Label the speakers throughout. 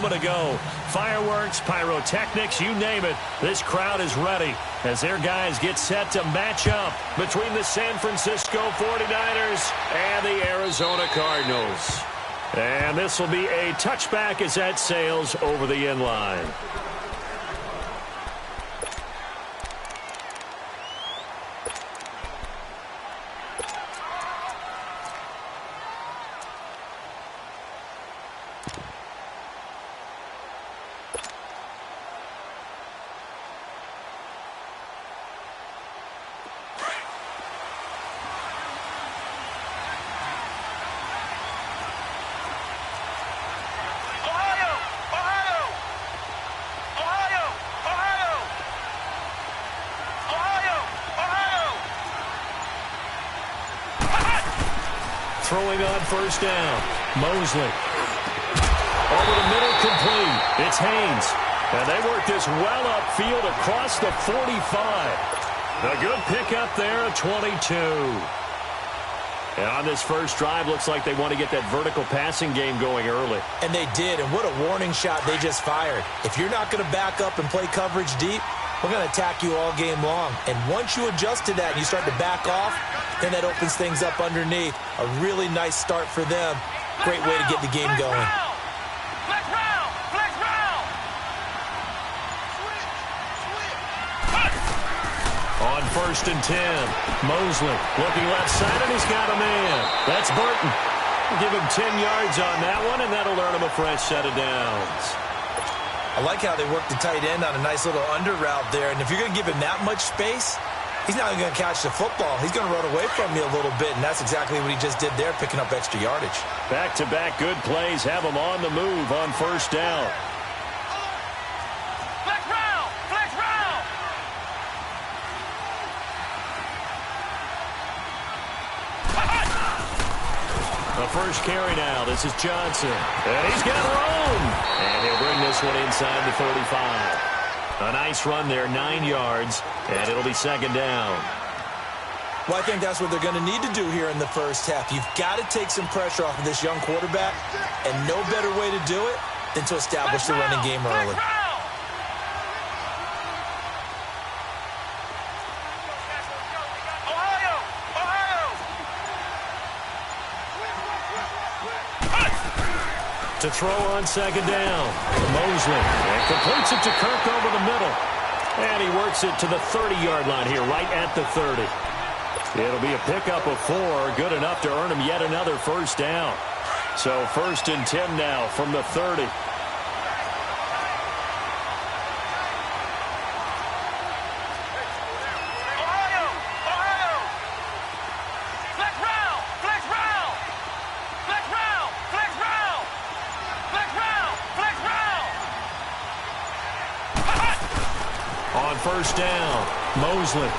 Speaker 1: moment ago. Fireworks, pyrotechnics, you name it. This crowd is ready as their guys get set to match up between the San Francisco 49ers and the Arizona Cardinals. And this will be a touchback as that sails over the end line. Throwing on first down. Mosley. Over the middle, complete. It's Haynes. And they work this well upfield across the 45. A good pickup there at 22. And on this first drive, looks like they want to get that vertical passing game going early.
Speaker 2: And they did, and what a warning shot they just fired. If you're not going to back up and play coverage deep, we're going to attack you all game long. And once you adjust to that and you start to back off, then that opens things up underneath. A really nice start for them. Great way to get the game going.
Speaker 3: Flex round! Flex round!
Speaker 1: On first and 10, Mosley looking left side, and he's got a man. That's Burton. Give him 10 yards on that one, and that'll earn him a fresh set of downs.
Speaker 2: I like how they work the tight end on a nice little under route there. And if you're going to give him that much space, he's not even going to catch the football. He's going to run away from you a little bit, and that's exactly what he just did there, picking up extra yardage.
Speaker 1: Back-to-back good plays have him on the move on first down.
Speaker 3: Flex round! Flex round!
Speaker 1: The first carry now. This is Johnson. And he's got room. And he'll bring this one inside the 35. A nice run there, 9 yards, and it'll be second down.
Speaker 2: Well, I think that's what they're going to need to do here in the first half. You've got to take some pressure off of this young quarterback, and no better way to do it than to establish the running game early.
Speaker 1: To throw on second down, Mosley, and completes it to Kirk over the middle. And he works it to the 30-yard line here, right at the 30. It'll be a pickup of 4, good enough to earn him yet another first down. So first and 10 now from the 30. First down, Mosley.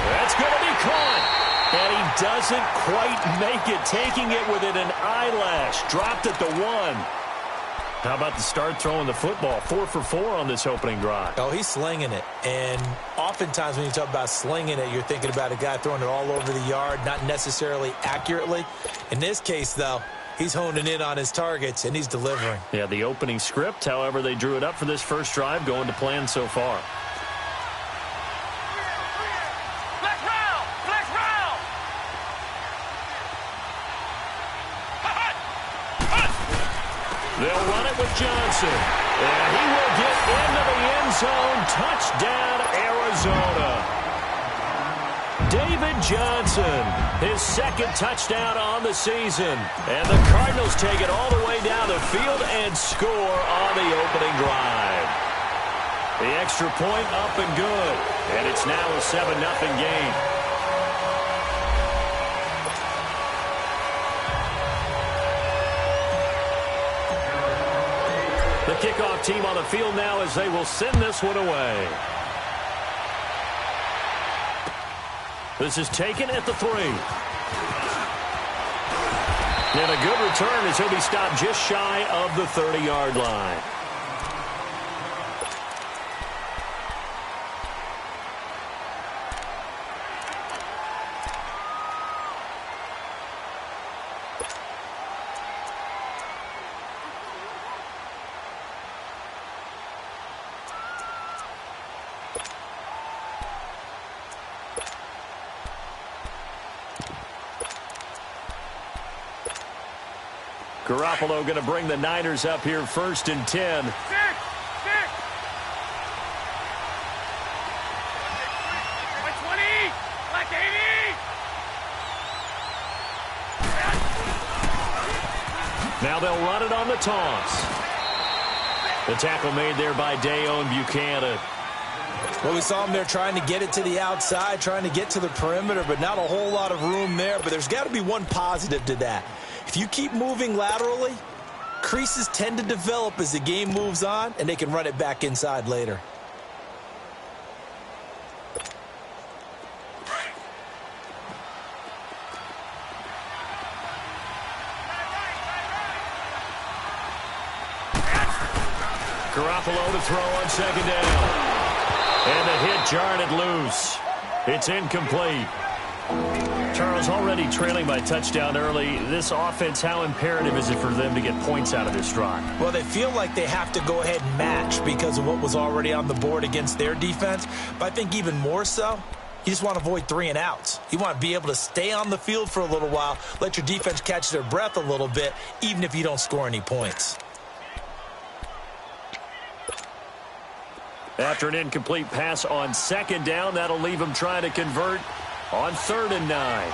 Speaker 1: That's going to be caught. And he doesn't quite make it, taking it within an eyelash. Dropped at the 1. How about the start throwing the football? 4 for 4 on this opening drive.
Speaker 2: Oh, he's slinging it. And oftentimes when you talk about slinging it, you're thinking about a guy throwing it all over the yard, not necessarily accurately. In this case, though, he's honing in on his targets, and he's delivering.
Speaker 1: Yeah, the opening script, however they drew it up for this first drive, going to plan so far.
Speaker 3: Flex round! Flex round!
Speaker 1: They'll run it with Johnson. And he will get into the end zone. Touchdown, Arizona. David Johnson, his second touchdown on the season. And the Cardinals take it all the way down the field and score on the opening drive. The extra point up and good. And it's now a 7-0 game. The kickoff team on the field now as they will send this one away. This is taken at the 3. And a good return as he'll be stopped just shy of the 30-yard line. Garoppolo going to bring the Niners up here 1st and 10. Now they'll run it on the toss. The tackle made there by Dayon Buchanan.
Speaker 2: Well, we saw him there trying to get it to the outside, trying to get to the perimeter, but not a whole lot of room there. But there's got to be one positive to that. If you keep moving laterally, creases tend to develop as the game moves on, and they can run it back inside later.
Speaker 1: Garoppolo to throw on 2nd down. And the hit jarred it loose. It's incomplete. Charles, already trailing by touchdown early. This offense, how imperative is it for them to get points out of this drive?
Speaker 2: Well, they feel like they have to go ahead and match because of what was already on the board against their defense. But I think even more so, you just want to avoid 3 and outs. You want to be able to stay on the field for a little while, let your defense catch their breath a little bit, even if you don't score any points.
Speaker 1: After an incomplete pass on 2nd down, that'll leave him trying to convert on 3rd and 9.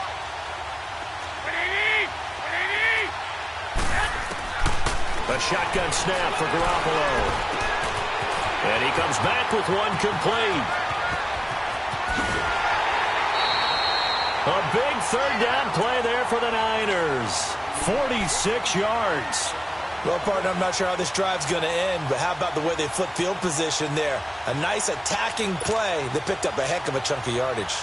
Speaker 1: A shotgun snap for Garoppolo. And he comes back with one complete. A big 3rd down play there for the Niners. 46 yards.
Speaker 2: Well, partner, I'm not sure how this drive's going to end, but how about the way they flip field position there? A nice attacking play that picked up a heck of a chunk of yardage.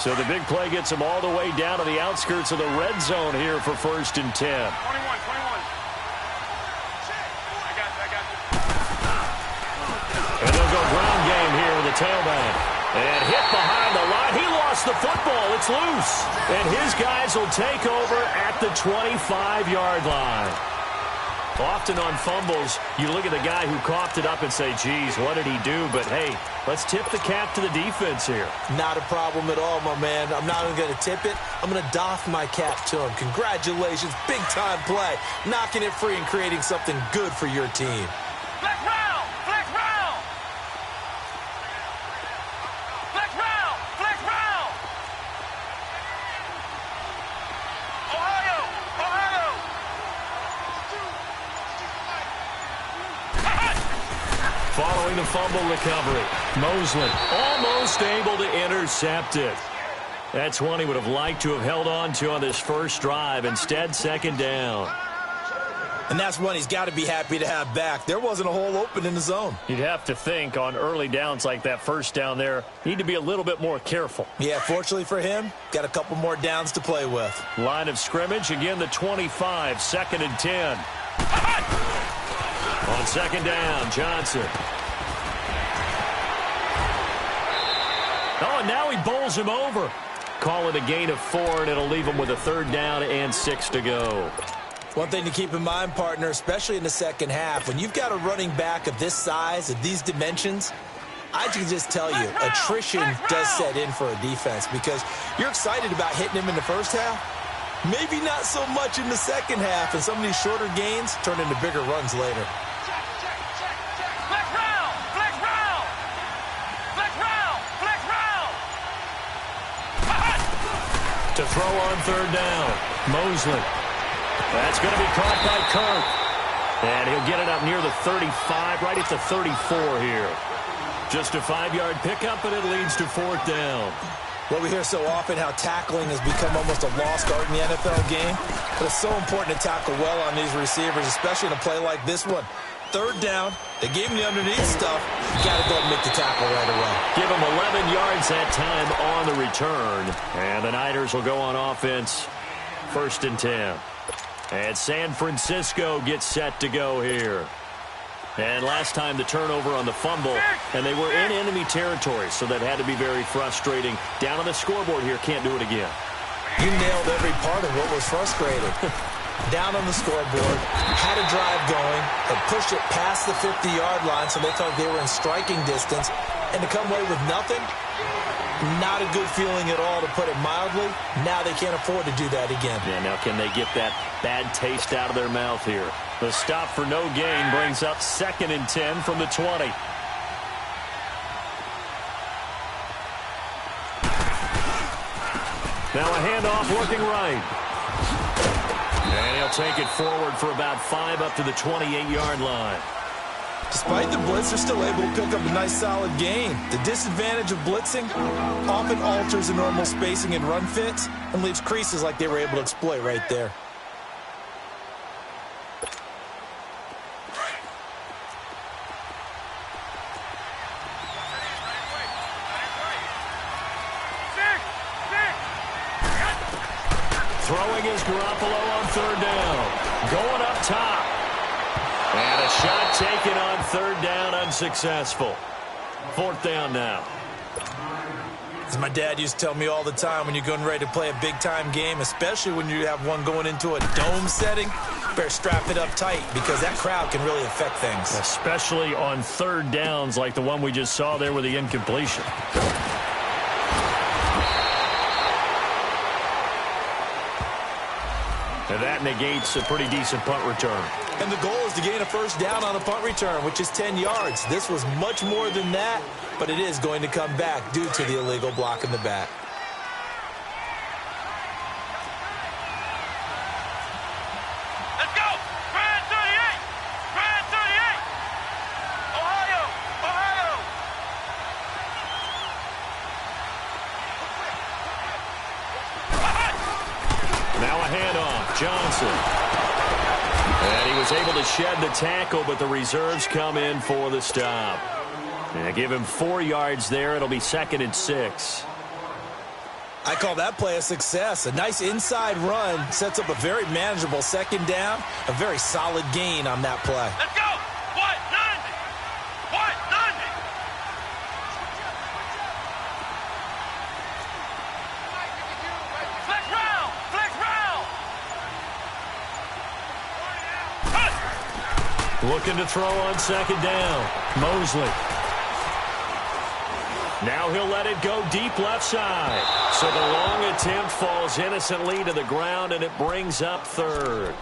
Speaker 1: So the big play gets him all the way down to the outskirts of the red zone here for 1st and 10.
Speaker 3: 21. I got you.
Speaker 1: And they'll go ground game here with the tailback. And hit behind the line. He lost the football. It's loose. And his guys will take over at the 25-yard line. Often on fumbles, you look at the guy who coughed it up and say, geez, what did he do? But, hey, let's tip the cap to the defense here.
Speaker 2: Not a problem at all, my man. I'm not even going to tip it. I'm going to doff my cap to him. Congratulations. Big-time play. Knocking it free and creating something good for your team.
Speaker 3: Flex round! Flex round! Flex round! Flex round! Ohio! Ohio!
Speaker 1: Following the fumble recovery, Mosley almost able to intercept it. That's one he would have liked to have held on to on this first drive. Instead, 2nd down.
Speaker 2: And that's one he's got to be happy to have back. There wasn't a hole open in the zone.
Speaker 1: You'd have to think on early downs like that first down there, need to be a little bit more careful.
Speaker 2: Yeah, fortunately for him, got a couple more downs to play with.
Speaker 1: Line of scrimmage, again the 25, 2nd and 10. On 2nd down, Johnson. Oh, and now he bowls him over. Call it a gain of 4, and it'll leave him with a 3rd down and 6 to go.
Speaker 2: One thing to keep in mind, partner, especially in the second half, when you've got a running back of this size, of these dimensions, I can just tell you, attrition does set in for a defense because you're excited about hitting him in the first half. Maybe not so much in the second half, and some of these shorter gains turn into bigger runs later.
Speaker 3: Flex round! Flex round! Flex round! Flex round!
Speaker 1: To throw on 3rd down, Mosley. That's going to be caught by Kirk. And he'll get it up near the 35, right at the 34 here. Just a 5-yard pickup, and it leads to 4th down.
Speaker 2: Well, we hear so often how tackling has become almost a lost art in the NFL game. But it's so important to tackle well on these receivers, especially in a play like this one. 3rd down, they gave him the underneath stuff. You got to go and make the tackle right away.
Speaker 1: Give him 11 yards that time on the return. And the Niners will go on offense, 1st and 10. And San Francisco gets set to go here. And last time the turnover on the fumble, and they were in enemy territory, so that had to be very frustrating. Down on the scoreboard here, can't do it again.
Speaker 2: You nailed every part of what was frustrating. Down on the scoreboard, had a drive going, had pushed it past the 50-yard line, so they thought they were in striking distance, And to come away with nothing, not a good feeling at all, to put it mildly. Now they can't afford to do that again.
Speaker 1: Yeah, now can they get that bad taste out of their mouth here? The stop for no gain brings up 2nd and 10 from the 20. Now a handoff working right. And he'll take it forward for about 5 up to the 28-yard line.
Speaker 2: Despite the blitz, they're still able to pick up a nice, solid gain. The disadvantage of blitzing often alters the normal spacing and run fits and leaves creases like they were able to exploit right there.
Speaker 1: Throwing is Garoppolo on 3rd down. Going up top. And a shot taken on 3rd down, unsuccessful. 4th down now.
Speaker 2: As my dad used to tell me all the time, when you're getting ready to play a big-time game, especially when you have one going into a dome setting, better strap it up tight because that crowd can really affect things.
Speaker 1: Especially on 3rd downs like the one we just saw there with the incompletion. And that negates a pretty decent punt return.
Speaker 2: And the goal is to gain a 1st down on a punt return, which is 10 yards. This was much more than that, but it is going to come back due to the illegal block in the back.
Speaker 3: Let's go! Grand 38! Grand 38! Ohio! Ohio!
Speaker 1: Now a handoff. Johnson. And he was able to shed the tackle, but the reserves come in for the stop. And give him 4 yards there. It'll be 2nd and 6.
Speaker 2: I call that play a success. A nice inside run sets up a very manageable 2nd down. A very solid gain on that play.
Speaker 3: Let's go! What? 90! What? 90! Flex round! Flex round!
Speaker 1: Looking to throw on 2nd down. Mosley. Now he'll let it go deep left side. So the long attempt falls innocently to the ground, and it brings up 3rd.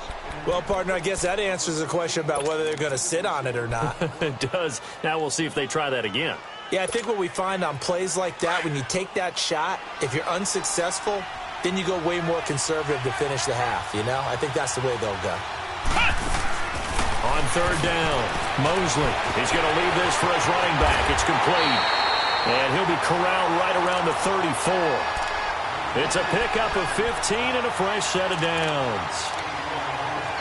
Speaker 2: Well, partner, I guess that answers the question about whether they're going to sit on it or not.
Speaker 1: It does. Now we'll see if they try that again.
Speaker 2: Yeah, I think what we find on plays like that, when you take that shot, if you're unsuccessful, then you go way more conservative to finish the half, you know? I think that's the way they'll go.
Speaker 1: On 3rd down, Mosley. He's going to leave this for his running back. It's complete. And he'll be corralled right around the 34. It's a pickup of 15 and a fresh set of downs.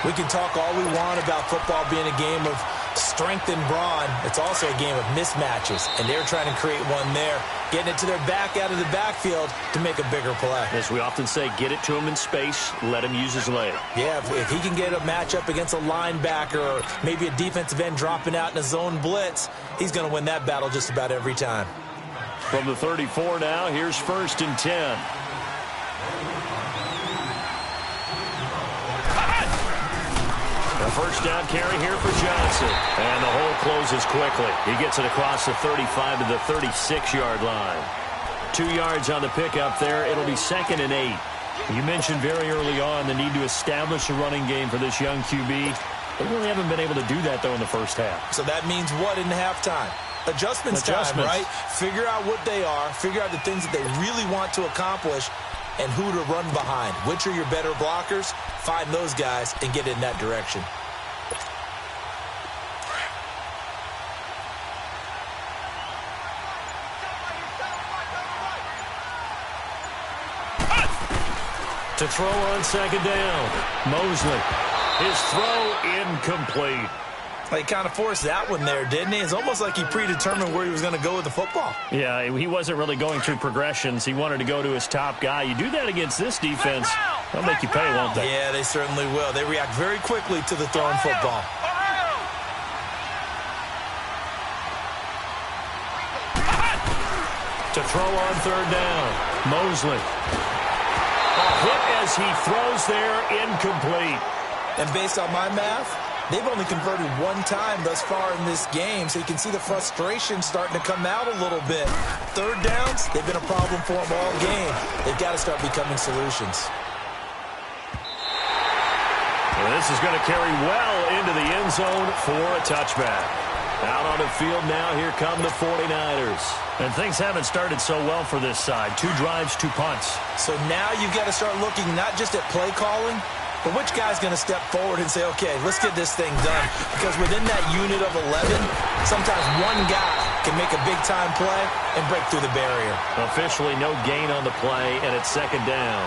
Speaker 2: We can talk all we want about football being a game of strength and brawn. It's also a game of mismatches, and they're trying to create one there, getting it to their back out of the backfield to make a bigger play.
Speaker 1: As we often say, get it to him in space, let him use his leg.
Speaker 2: Yeah, if he can get a matchup against a linebacker or maybe a defensive end dropping out in a zone blitz, he's going to win that battle just about every time.
Speaker 1: From the 34 now, here's 1st and 10. A 1st down carry here for Johnson. And the hole closes quickly. He gets it across the 35 to the 36-yard line. 2 yards on the pickup there. It'll be 2nd and 8. You mentioned very early on the need to establish a running game for this young QB. They really haven't been able to do that, though, in the first half.
Speaker 2: So that means what in halftime? Adjustments time, right? Figure out what they are. Figure out the things that they really want to accomplish and who to run behind. Which are your better blockers? Find those guys and get in that direction.
Speaker 1: To throw on 2nd down, Mosley. His throw incomplete.
Speaker 2: He kind of forced that one there, didn't he? It's almost like he predetermined where he was going to go with the football.
Speaker 1: Yeah, he wasn't really going through progressions. He wanted to go to his top guy. You do that against this defense, they'll make you pay, won't they?
Speaker 2: Yeah, they certainly will. They react very quickly to the thrown football.
Speaker 1: To throw on 3rd down, Mosley. A hit as he throws there, incomplete.
Speaker 2: And based on my math, They've only converted one time thus far in this game, so you can see the frustration starting to come out a little bit. Third downs, they've been a problem for them all game. They've got to start becoming solutions.
Speaker 1: Well, this is going to carry well into the end zone for a touchback. Out on the field now, here come the 49ers.
Speaker 4: And things haven't started so well for this side. 2 drives, 2 punts.
Speaker 2: So now you've got to start looking not just at play calling, but which guy's going to step forward and say, okay, let's get this thing done. Because within that unit of 11, sometimes one guy can make a big-time play and break through the barrier.
Speaker 1: Officially no gain on the play, and it's second down.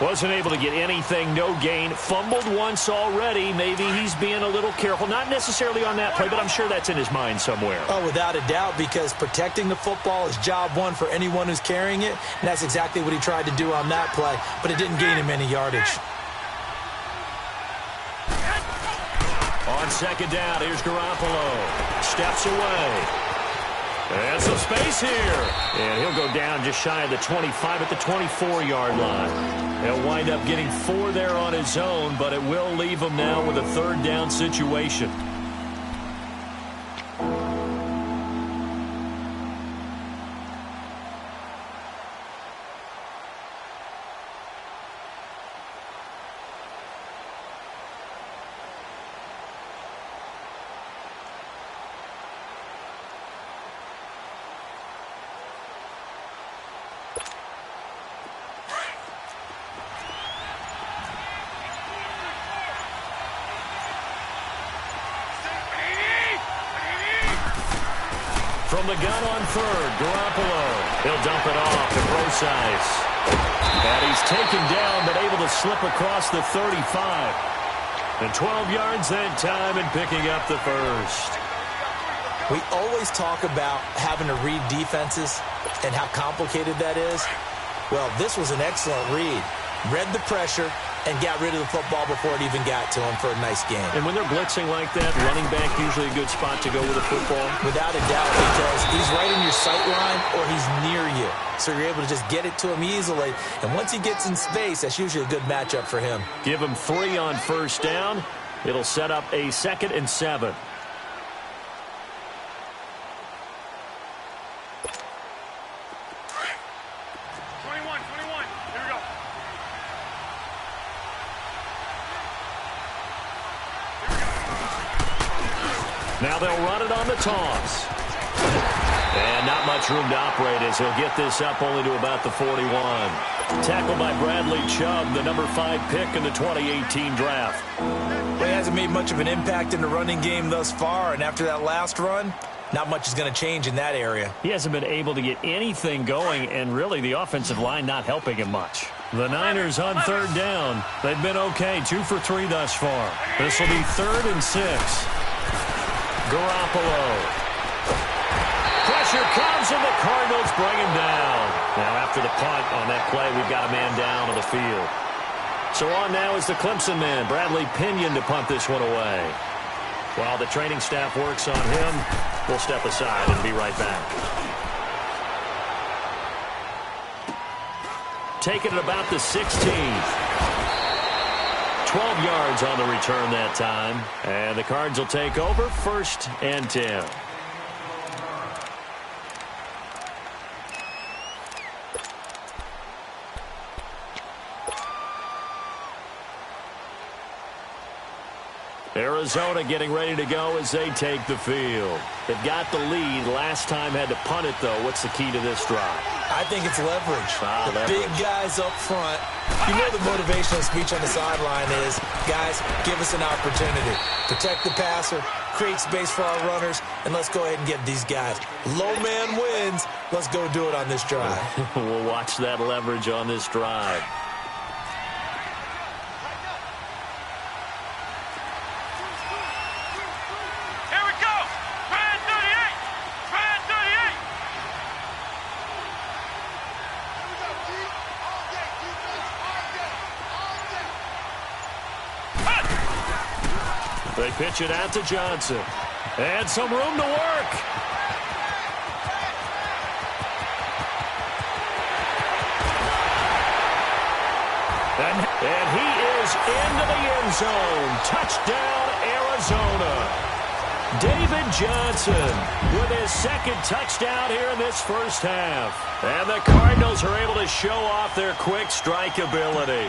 Speaker 1: Wasn't able to get anything, no gain. Fumbled once already. Maybe he's being a little careful. Not necessarily on that play, but I'm sure that's in his mind somewhere.
Speaker 2: Oh, without a doubt, because protecting the football is job one for anyone who's carrying it, and that's exactly what he tried to do on that play, but it didn't gain him any yardage.
Speaker 1: On second down, here's Garoppolo. Steps away. And some space here. And he'll go down just shy of the 25 at the 24-yard line. He'll wind up getting 4 there on his own, but it will leave him now with a third down situation. From the gun on third, Garoppolo. He'll dump it off to Brosize. And he's taken down, but able to slip across the 35. And 12 yards that time and picking up the first.
Speaker 2: We always talk about having to read defenses and how complicated that is. Well, this was an excellent read. Read the pressure and got rid of the football before it even got to him for a nice game.
Speaker 1: And when they're blitzing like that, running back usually a good spot to go with the football?
Speaker 2: Without a doubt, because he's right in your sight line or he's near you. So you're able to just get it to him easily. And once he gets in space, that's usually a good matchup for him.
Speaker 1: Give him 3 on first down. It'll set up a 2nd and 7. Now they'll run it on the toss. And not much room to operate as he'll get this up only to about the 41. Tackled by Bradley Chubb, the number 5 pick in the 2018 draft.
Speaker 2: Well, he hasn't made much of an impact in the running game thus far, and after that last run, not much is going to change in that area.
Speaker 4: He hasn't been able to get anything going, and really the offensive line not helping him much.
Speaker 1: The Niners on third down. They've been okay, 2 for 3 thus far. This will be 3rd and 6. Garoppolo. Pressure comes, and the Cardinals bring him down. Now, after the punt on that play, we've got a man down on the field. So on now is the Clemson man, Bradley Pinion, to punt this one away. While the training staff works on him, we'll step aside and be right back. Taking it about the 16th. 12 yards on the return that time. And the Cards will take over 1st and 10. Arizona getting ready to go as they take the field. They've got the lead. Last time had to punt it, though. What's the key to this drive?
Speaker 2: I think it's leverage.
Speaker 1: Leverage.
Speaker 2: Big guys up front. You know the motivational speech on the sideline is, guys, give us an opportunity. Protect the passer, create space for our runners, and let's go ahead and get these guys. Low man wins. Let's go do it on this drive.
Speaker 1: We'll watch that leverage on this drive. They pitch it out to Johnson. And some room to work. And he is into the end end zone. Touchdown, Arizona. David Johnson with his second touchdown here in this first half. And the Cardinals are able to show off their quick strike ability.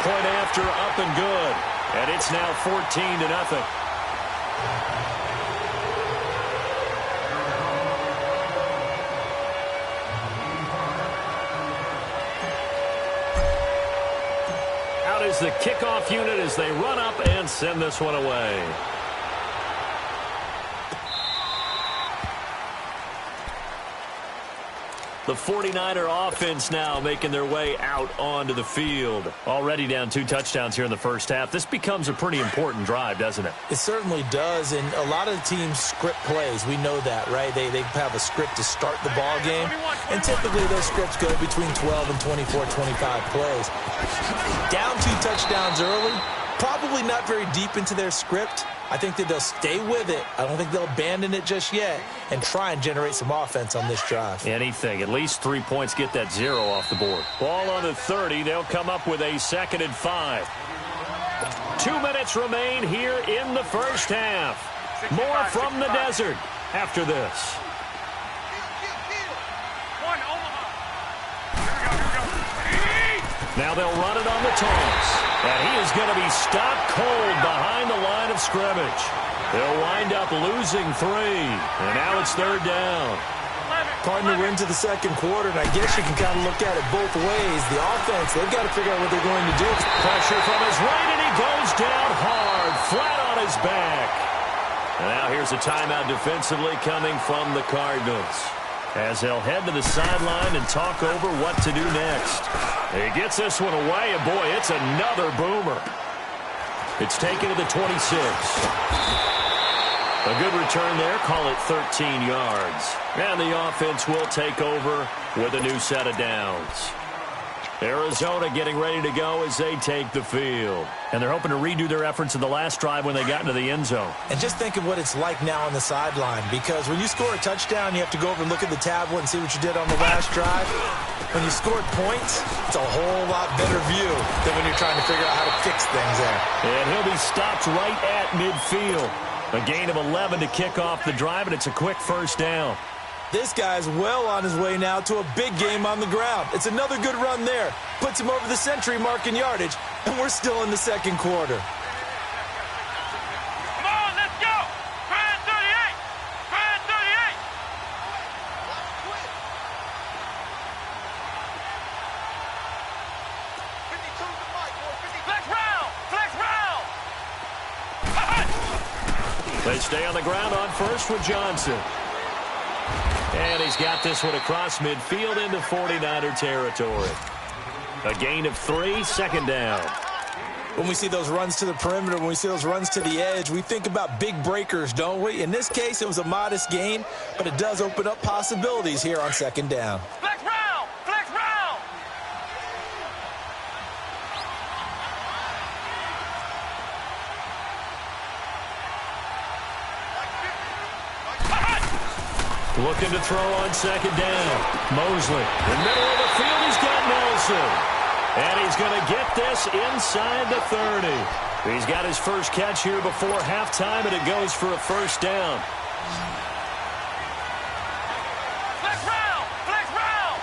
Speaker 1: Point after, up and good. And it's now 14-0. Is the kickoff unit as they run up and send this one away. The 49er offense now making their way out onto the field. Already down 2 touchdowns here in the first half. This becomes a pretty important drive, doesn't it?
Speaker 2: It certainly does, and a lot of the teams script plays. We know that, right? They have a script to start the ball game, and typically those scripts go between 12 and 24, 25 plays. Down 2 touchdowns early, probably not very deep into their script. I think that they'll stay with it. I don't think they'll abandon it just yet and try and generate some offense on this drive.
Speaker 4: Anything. At least 3 points, get that 0 off the board.
Speaker 1: Ball on the 30. They'll come up with a 2nd and 5. 2 minutes remain here in the first half. More from the desert after this. Now they'll run it on the toss. And he is going to be stopped cold behind the line of scrimmage. They'll wind up losing 3. And now it's 3rd down.
Speaker 2: Cardinals, we're into the second quarter, and I guess you can kind of look at it both ways. The offense, they've got to figure out what they're going to do.
Speaker 1: Pressure from his right, and he goes down hard, flat on his back. And now here's a timeout defensively coming from the Cardinals, as they'll head to the sideline and talk over what to do next. He gets this one away, and boy, it's another boomer. It's taken to the 26. A good return there, call it 13 yards. And the offense will take over with a new set of downs. Arizona getting ready to go as they take the field.
Speaker 4: And they're hoping to redo their efforts in the last drive when they got into the end zone.
Speaker 2: And just think of what it's like now on the sideline, because when you score a touchdown, you have to go over and look at the tablet and see what you did on the last drive. When you scored points, it's a whole lot better view than when you're trying to figure out how to fix things there.
Speaker 1: And he'll be stopped right at midfield. A gain of 11 to kick off the drive, and it's a quick first down.
Speaker 2: This guy's well on his way now to a big game on the ground. It's another good run there. Puts him over the century mark in yardage, and we're still in the second quarter.
Speaker 3: Come on, let's go! Grand 38! Grand 38! Flex round! Flex round!
Speaker 1: They stay on the ground on first with Johnson. And he's got this one across midfield into 49er territory. A gain of 3, 2nd down.
Speaker 2: When we see those runs to the perimeter, when we see those runs to the edge, we think about big breakers, don't we? In this case, it was a modest gain, but it does open up possibilities here on 2nd down.
Speaker 3: Flex round! Flex round!
Speaker 1: Looking to throw on 2nd down. Mosley, in the middle of the field, he's got Nelson. And he's going to get this inside the 30. He's got his first catch here before halftime, and it goes for a first down.
Speaker 3: Flex round! Flex round!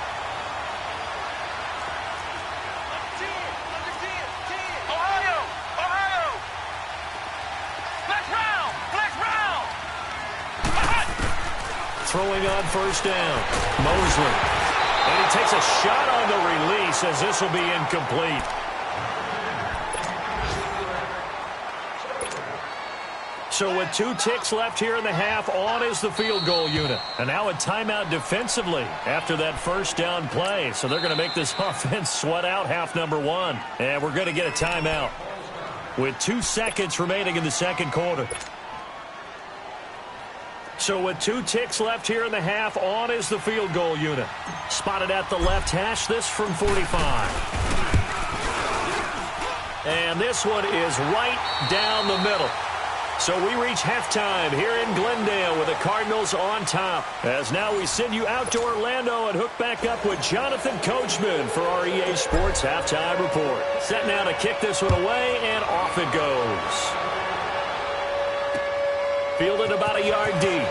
Speaker 3: Ohio! Ohio! Flex round! Flex round!
Speaker 1: Throwing on first down. Mosley. And he takes a shot on the release as this will be incomplete. So with 2 ticks left here in the half, on is the field goal unit. And now a timeout defensively after that first down play. So they're going to make this offense sweat out half number 1. And we're going to get a timeout with 2 seconds remaining in the second quarter. So with 2 ticks left here in the half, on is the field goal unit. Spotted at the left hash, this from 45. And this one is right down the middle. So we reach halftime here in Glendale with the Cardinals on top. As now we send you out to Orlando and hook back up with Jonathan Coachman for our EA Sports Halftime Report. Set now to kick this one away, and off it goes. Fielded about a yard deep.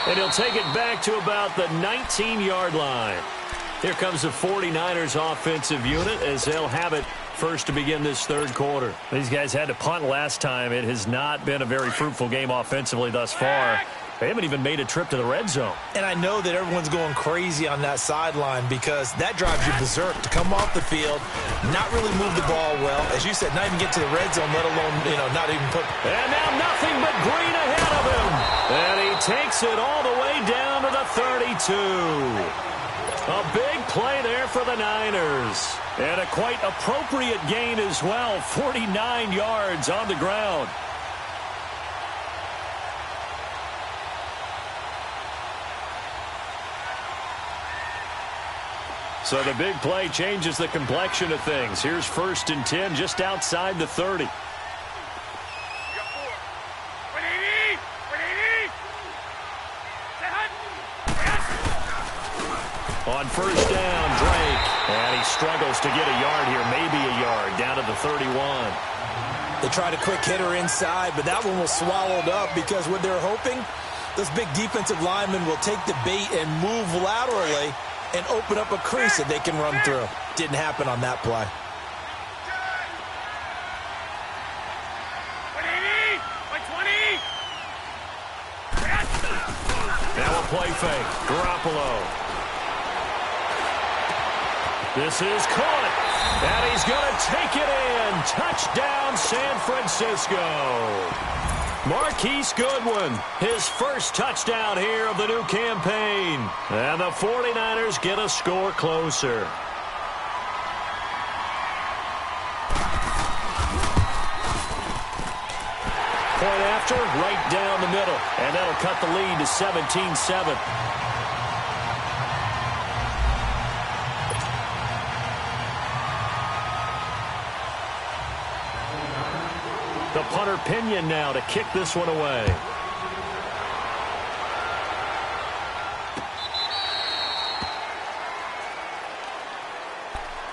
Speaker 1: And he'll take it back to about the 19-yard line. Here comes the 49ers offensive unit as they'll have it first to begin this third quarter.
Speaker 4: These guys had to punt last time. It has not been a very fruitful game offensively thus far. They haven't even made a trip to the red zone.
Speaker 2: And I know that everyone's going crazy on that sideline because that drives you berserk to come off the field, not really move the ball well. As you said, not even get to the red zone, let alone, not even put.
Speaker 1: And now nothing but green ahead of him. And he takes it all the way down to the 32. A big play there for the Niners. And a quite appropriate gain as well, 49 yards on the ground. So the big play changes the complexion of things. Here's 1st and 10 just outside the 30. On 1st down, Drake. And he struggles to get a yard here, maybe a yard, down to the 31.
Speaker 2: They tried a quick hitter inside, but that one was swallowed up because what they're hoping, those big defensive linemen will take the bait and move laterally and open up a crease that they can run through. Didn't happen on that play.
Speaker 1: Now a play fake. Garoppolo. This is caught. And he's going to take it in. Touchdown, San Francisco. Marquise Goodwin, his first touchdown here of the new campaign. And the 49ers get a score closer. Point after, right down the middle. And that'll cut the lead to 17-7. The punter Pinion now to kick this one away.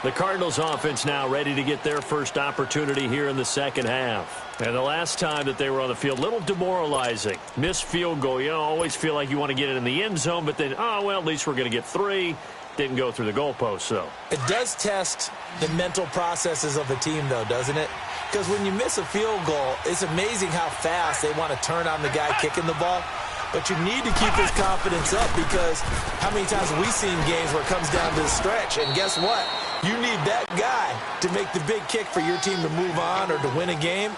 Speaker 1: The Cardinals offense now ready to get their first opportunity here in the second half. And the last time that they were on the field, a little demoralizing. Missed field goal. You always feel like you want to get it in the end zone, but then, at least we're going to get 3. Didn't go through the goalpost, so.
Speaker 2: It does test the mental processes of the team, though, doesn't it? Because when you miss a field goal, it's amazing how fast they want to turn on the guy kicking the ball. But you need to keep his confidence up because how many times have we seen games where it comes down to the stretch? And guess what? You need that guy to make the big kick for your team to move on or to win a game.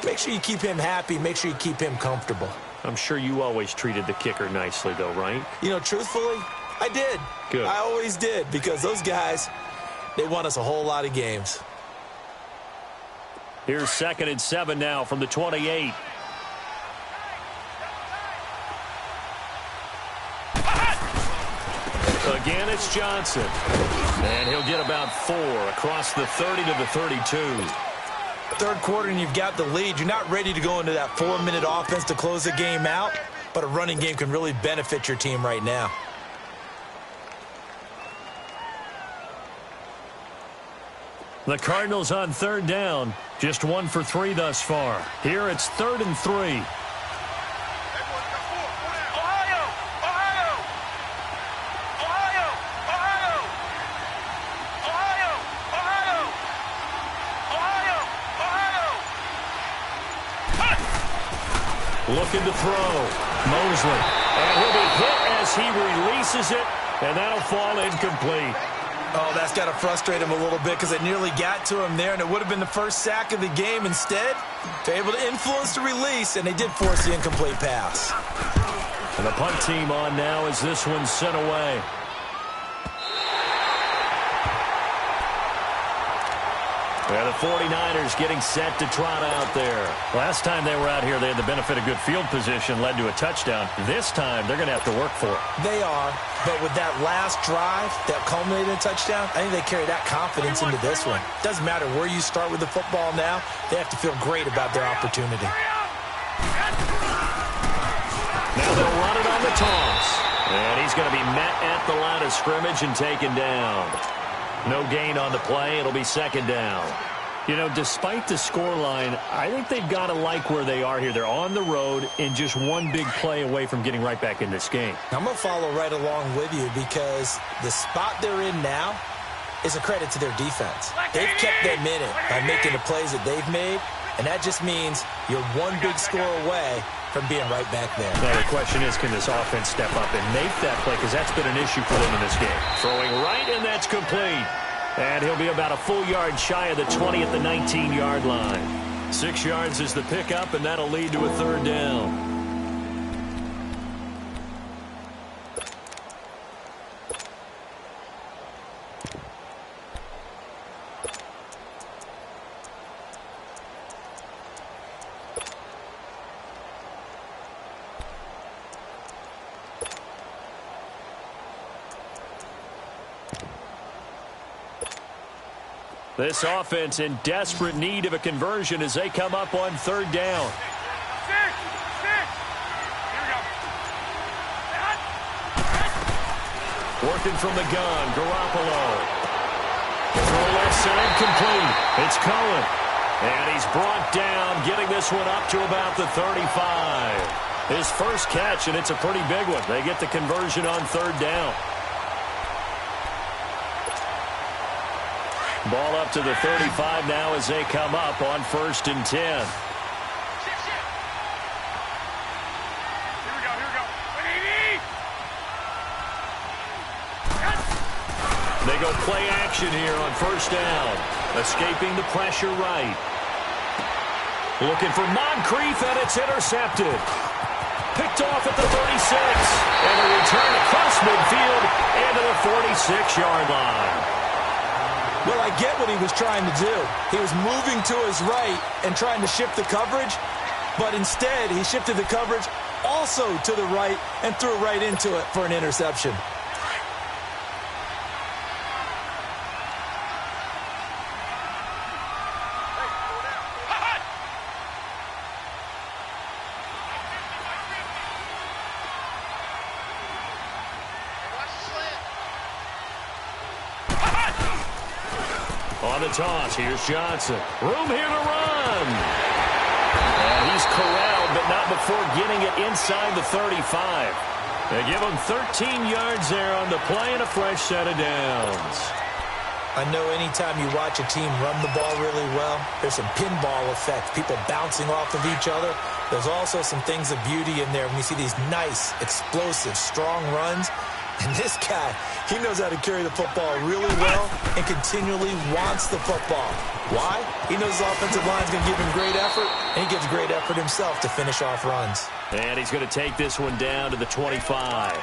Speaker 2: Make sure you keep him happy. Make sure you keep him comfortable.
Speaker 1: I'm sure you always treated the kicker nicely, though, right?
Speaker 2: Truthfully, I did.
Speaker 1: Good.
Speaker 2: I always did because those guys, they won us a whole lot of games.
Speaker 1: Here's 2nd and 7 now from the 28. Again, it's Johnson. And he'll get about 4 across the 30 to the 32.
Speaker 2: Third quarter and you've got the lead. You're not ready to go into that 4-minute offense to close the game out, but a running game can really benefit your team right now.
Speaker 1: The Cardinals on 3rd down. Just 1 for 3 thus far. Here it's 3rd and 3. Looking to throw. Mosley. And he'll be hit as he releases it, and that'll fall incomplete.
Speaker 2: Oh, that's got to frustrate him a little bit because it nearly got to him there, and it would have been the first sack of the game. Instead, they're able to influence the release, and they did force the incomplete pass.
Speaker 1: And the punt team on now as this one's sent away. And the 49ers getting set to trot out there.
Speaker 4: Last time they were out here, they had the benefit of good field position, led to a touchdown. This time, they're going to have to work for it.
Speaker 2: They are, but with that last drive that culminated in a touchdown, I think they carry that confidence into this one. Doesn't matter where you start with the football now, they have to feel great about their opportunity.
Speaker 1: Now they'll run it on the toss. And he's going to be met at the line of scrimmage and taken down. No gain on the play. It'll be second down.
Speaker 4: You know, despite the scoreline, I think they've got to like where they are here. They're on the road and just one big play away from getting right back in this game.
Speaker 2: I'm going to follow right along with you because the spot they're in now is a credit to their defense. They've kept them in it by making the plays that they've made, and that just means you're one big score away from being right back there.
Speaker 4: Now the question is, can this offense step up and make that play? Because that's been an issue for them in this game.
Speaker 1: Throwing right, and that's complete. And he'll be about a full yard shy of the 20 at the 19-yard line. 6 yards is the pickup, and that'll lead to a third down. This offense in desperate need of a conversion as they come up on third down. Working from the gun, Garoppolo. Throw left side, complete. It's Cohen. And he's brought down, getting this one up to about the 35. His first catch, and it's a pretty big one. They get the conversion on third down. Ball up to the 35 now as they come up on 1st and 10.
Speaker 3: Here we go.
Speaker 1: They go play action here on 1st down. Escaping the pressure right. Looking for Moncrief, and it's intercepted. Picked off at the 36. And a return across midfield and to the 46-yard line.
Speaker 2: Well, I get what he was trying to do. He was moving to his right and trying to shift the coverage, but instead he shifted the coverage also to the right and threw right into it for an interception.
Speaker 1: On the toss, here's Johnson. Room here to run. And he's corralled, but not before getting it inside the 35. They give him 13 yards there on the play and a fresh set of downs.
Speaker 2: I know anytime you watch a team run the ball really well, there's some pinball effect, people bouncing off of each other. There's also some things of beauty in there when you see these nice, explosive, strong runs. And this guy, he knows how to carry the football really well and continually wants the football. Why? He knows his offensive line is going to give him great effort, and he gives great effort himself to finish off runs.
Speaker 1: And he's going to take this one down to the 25.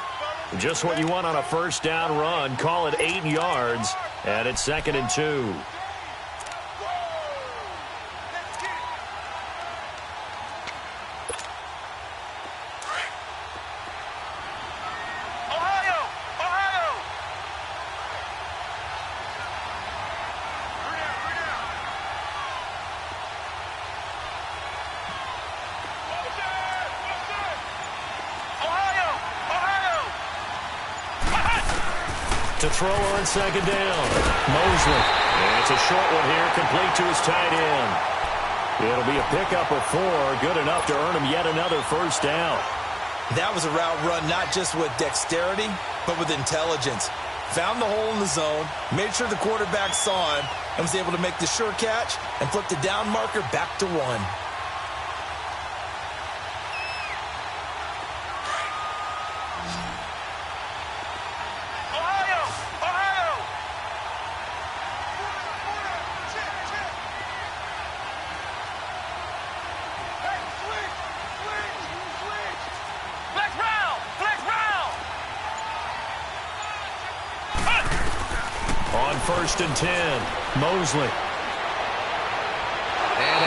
Speaker 1: Just what you want on a 1st down run. Call it 8 yards, and it's 2nd and 2. To throw on 2nd down. Mosley. And it's a short one here, complete to his tight end. It'll be a pickup of 4, good enough to earn him yet another 1st down.
Speaker 2: That was a route run not just with dexterity, but with intelligence. Found the hole in the zone, made sure the quarterback saw him, and was able to make the sure catch and flip the down marker back to 1.
Speaker 1: On 1st and 10, Mosley.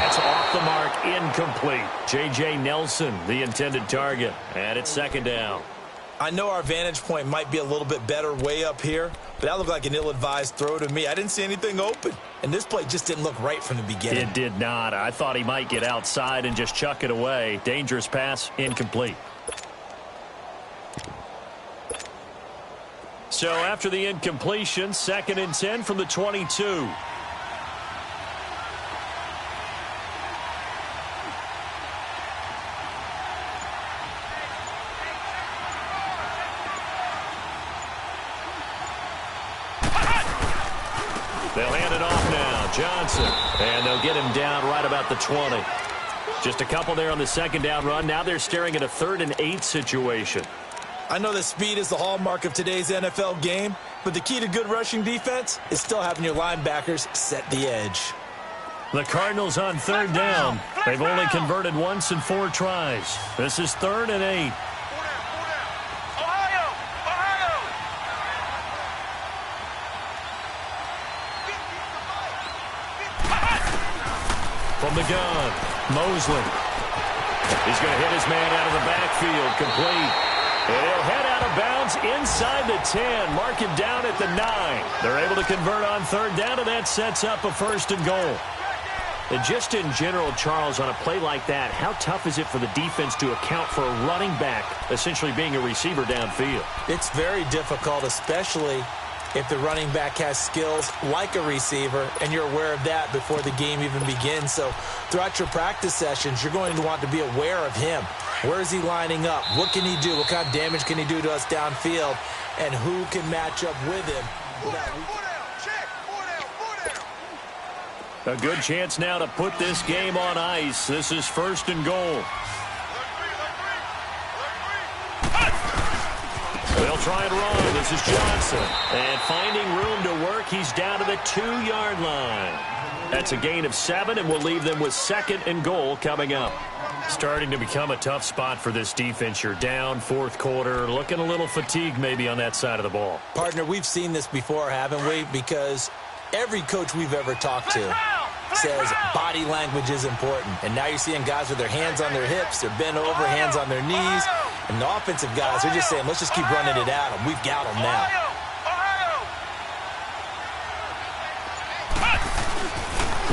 Speaker 1: That's off the mark, incomplete. J.J. Nelson, the intended target, and it's second down.
Speaker 2: I know our vantage point might be a little bit better way up here, but that looked like an ill-advised throw to me. I didn't see anything open, and this play just didn't look right from the beginning.
Speaker 1: It did not. I thought he might get outside and just chuck it away. Dangerous pass, incomplete. So after the incompletion, 2nd and 10 from the 22. They'll hand it off now. Johnson. And they'll get him down right about the 20. Just a couple there on the second down run. Now they're staring at a 3rd and 8 situation.
Speaker 2: I know that speed is the hallmark of today's NFL game, but the key to good rushing defense is still having your linebackers set the edge.
Speaker 1: The Cardinals on 3rd down. They've only converted once in 4 tries. This is 3rd and 8. From the gun, Mosley. He's going to hit his man out of the backfield, complete. And he'll head out of bounds inside the 10. Mark him down at the 9. They're able to convert on 3rd down, and that sets up a 1st and goal. And just in general, Charles, on a play like that, how tough is it for the defense to account for a running back essentially being a receiver downfield?
Speaker 2: It's very difficult, especially if the running back has skills like a receiver, and you're aware of that before the game even begins. So throughout your practice sessions, you're going to want to be aware of him. Where is he lining up? What can he do? What kind of damage can he do to us downfield? And who can match up with him?
Speaker 1: A good chance now to put this game on ice. This is 1st and goal. They'll try and run. This is Johnson. And finding room to work, he's down to the 2-yard line. That's a gain of 7, and we'll leave them with 2nd and goal coming up. Starting to become a tough spot for this defense. You're down 4th quarter, looking a little fatigued maybe on that side of the ball.
Speaker 2: Partner, we've seen this before, haven't we? Because every coach we've ever talked to says body language is important. And now you're seeing guys with their hands on their hips, they're bent over, hands on their knees. And the offensive guys are just saying, let's just keep running it at them. We've got them now.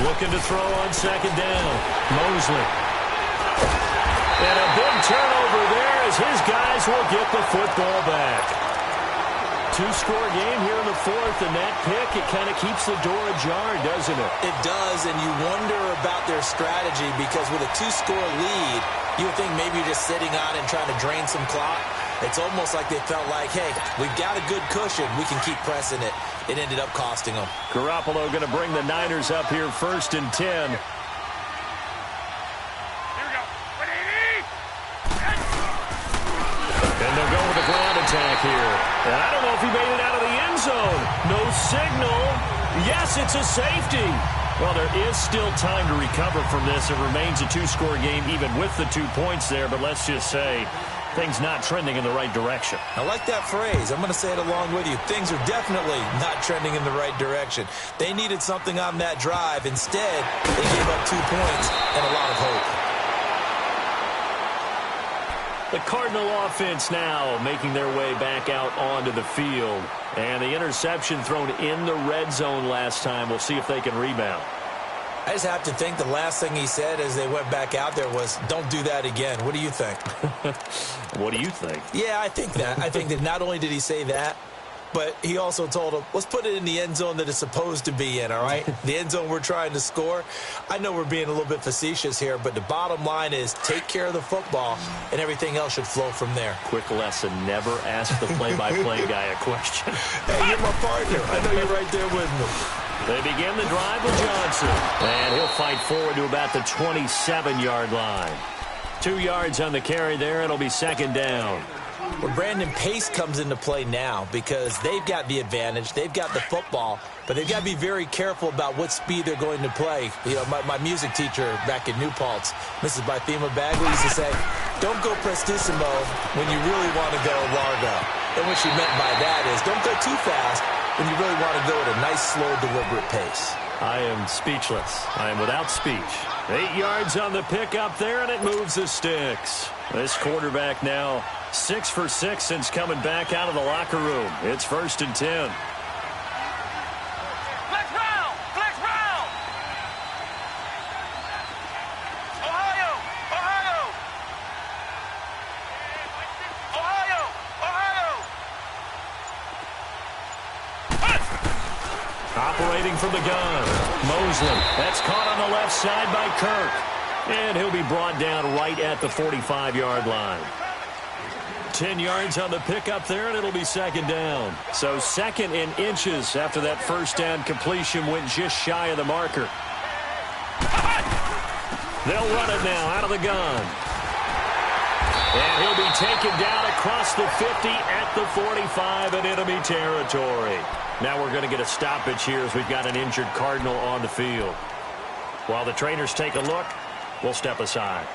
Speaker 1: Looking to throw on 2nd down. Mosley. And a big turnover there as his guys will get the football back. 2-score game here in the 4th, and that pick, it kind of keeps the door ajar, doesn't it?
Speaker 2: It does, and you wonder about their strategy because with a 2-score lead, you would think maybe you're just sitting on and trying to drain some clock. It's almost like they felt like, hey, we've got a good cushion. We can keep pressing it. It ended up costing them.
Speaker 1: Garoppolo going to bring the Niners up here 1st and 10. And they'll go with a ground attack here. And I don't know if he made it out of the end zone. No signal. Yes, it's a safety. Well, there is still time to recover from this. It remains a 2-score game even with the 2 points there. But let's just say things not trending in the right direction.
Speaker 2: I like that phrase. I'm going to say it along with you. Things are definitely not trending in the right direction. They needed something on that drive. Instead, they gave up 2 points and a lot of hope.
Speaker 1: The Cardinal offense now making their way back out onto the field. And the interception thrown in the red zone last time. We'll see if they can rebound.
Speaker 2: I just have to think the last thing he said as they went back out there was, don't do that again. What do you think?
Speaker 1: What do you think?
Speaker 2: Yeah, I think that. I think that not only did he say that, but he also told him, let's put it in the end zone that it's supposed to be in, all right? The end zone we're trying to score. I know we're being a little bit facetious here, but the bottom line is take care of the football, and everything else should flow from there.
Speaker 1: Quick lesson, never ask the play-by-play guy a question.
Speaker 2: Hey, you're my partner. I know you're right there with me.
Speaker 1: They begin the drive with Johnson, and he'll fight forward to about the 27-yard line. 2 yards on the carry there. It'll be 2nd down.
Speaker 2: Well, Brandon, pace comes into play now because they've got the advantage. They've got the football, but they've got to be very careful about what speed they're going to play. You know, my music teacher back in New Paltz, Mrs. Bythema Bagley, used to say, don't go prestissimo when you really want to go largo. And what she meant by that is don't go too fast when you really want to go at a nice, slow, deliberate pace.
Speaker 4: I am speechless. I am without speech.
Speaker 1: 8 yards on the pickup there, and it moves the sticks. This quarterback now 6 for 6 since coming back out of the locker room. It's 1st and 10.
Speaker 3: Flex round! Flex round! Ohio! Ohio! Ohio! Ohio!
Speaker 1: Operating from the gun, Mosley. That's caught on the left side by Kirk. And he'll be brought down right at the 45-yard line. 10 yards on the pickup there, and it'll be 2nd down. So 2nd in inches after that first down completion went just shy of the marker. They'll run it now out of the gun. And he'll be taken down across the 50 at the 45 in enemy territory. Now we're going to get a stoppage here as we've got an injured Cardinal on the field. While the trainers take a look, we'll step aside.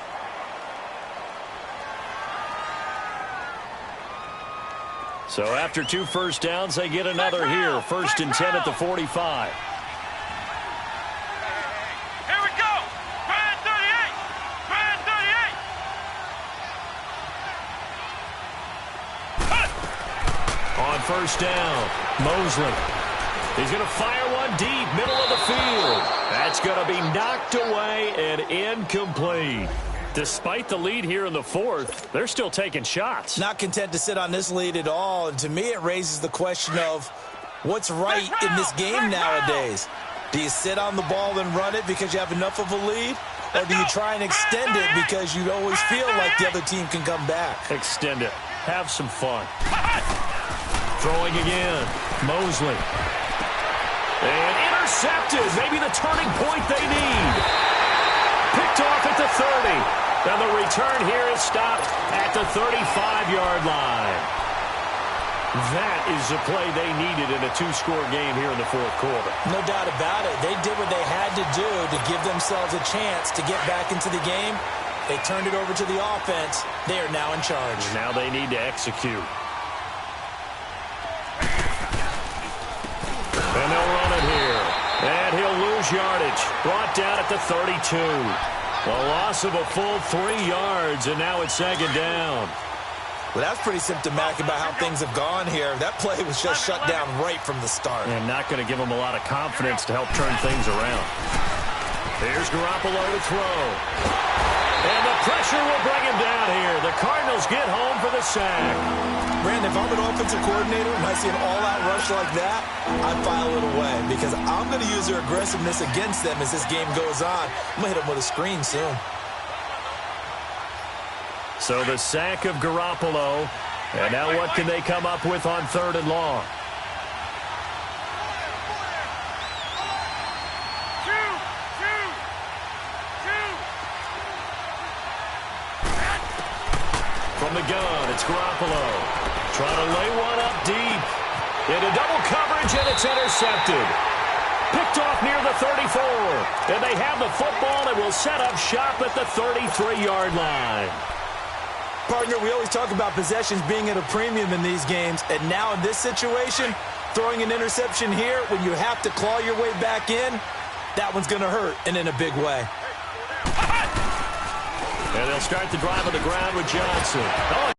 Speaker 1: So after 2 first downs, they get another here. 1st and 10 at the 45.
Speaker 3: Here we go! Brand 38! Brand 38!
Speaker 1: On 1st down, Mosley. He's going to fire one deep, middle of the field. That's going to be knocked away and incomplete. Despite the lead here in the 4th, they're still taking shots.
Speaker 2: Not content to sit on this lead at all. And to me, it raises the question of what's right in this game nowadays. Do you sit on the ball and run it because you have enough of a lead? Or do you try and extend it because you always feel like the other team can come back?
Speaker 1: Extend it. Have some fun. Throwing again. Mosley. And intercepted. Maybe the turning point they need. Picked off at the 30. And the return here is stopped at the 35-yard line. That is the play they needed in a 2-score game here in the 4th quarter.
Speaker 2: No doubt about it. They did what they had to do to give themselves a chance to get back into the game. They turned it over to the offense. They are now in charge.
Speaker 1: Now they need to execute. And they'll run it here. And he'll lose yardage. Brought down at the 32. A loss of a full 3 yards, and now it's 2nd down.
Speaker 2: Well, that's pretty symptomatic about how things have gone here. That play was just shut down right from the start.
Speaker 1: And not going to give them a lot of confidence to help turn things around. Here's Garoppolo to throw. And the pressure will bring him down here. The Cardinals get home for the sack.
Speaker 2: Brandon, if I'm an offensive coordinator and I see an all-out rush like that, I file it away because I'm going to use their aggressiveness against them as this game goes on. I'm going to hit them with a screen soon.
Speaker 1: So the sack of Garoppolo. And now what can they come up with on 3rd and long? From the gun, it's Garoppolo. Trying to lay one up deep. Into double coverage, and it's intercepted. Picked off near the 34. And they have the football and will set up shop at the 33-yard line.
Speaker 2: Partner, we always talk about possessions being at a premium in these games. And now in this situation, throwing an interception here when you have to claw your way back in, that one's going to hurt, and in a big way.
Speaker 1: And they'll start the drive on the ground with Johnson. Oh.